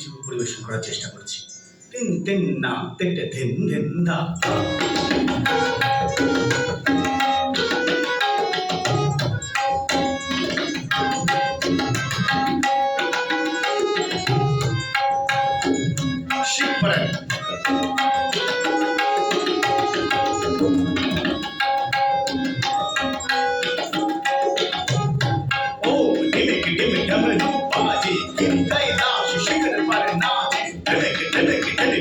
কিছু পরিবেশন করার চেষ্টা করছি। টিন টিন না টেটে ধিন ধিন ধা। Super. Oh, dimmy, dummy, no party. Give Kailash, shikhar par naache. Dimmy,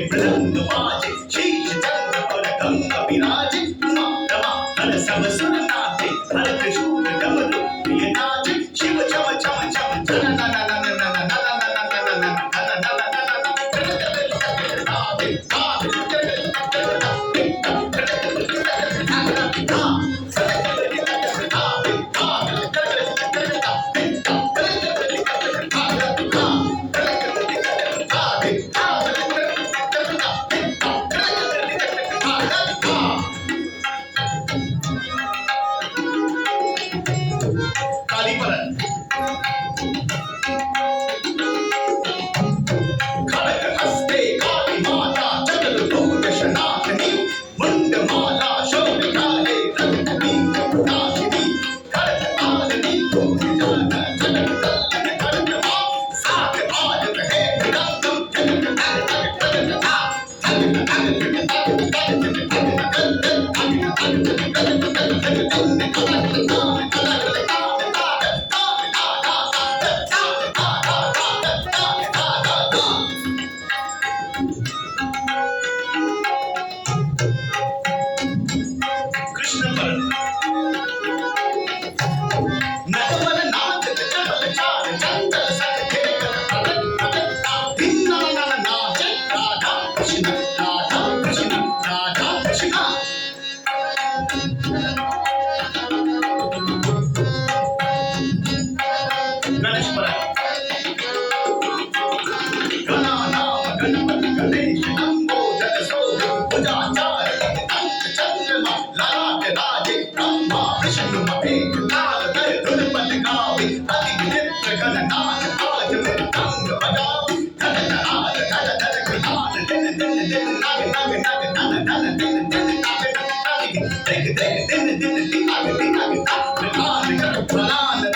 mridanga baaje. Sheesh chandra par ganga viraaje. Ma rama, har sab sur naache. Har trishul damaru priya naache. Shiva chama chama chama chana na na na na na na na na na na na na na na na. कालीपरन खड़ग हस्ते काली माता चतुर भुज सनातनी मुंड माला शौर्य काले रत्नी नाशिनी खड़ग colony भूज जान जनक कल्लन खड़ग मां साथ आज रहे विदातम जनक कृष्ण पर नटवर नाच चपल चाल चंचल सख खेकर पलट पलट भिन्न नन नाच राधा कृष्ण राधा कृष्ण राधा कृष्ण गणेश पर गणा नाम गणपति गणेश लंबोदर सोम भुजाचार अंत चंद्रमा ललाट राजे ब्रह्मा विष्णु महेश काल कर धुन पद गावे अति विचित्र गणनाथ आज मृदंग बजावे धन धनाद धन धन कृतान दिन दिन दिन नाग नाग नाग धन धन दिन दिन नाग नाग नाग दिन दिन दिन नाग नाग नाग कृतान कर प्रलान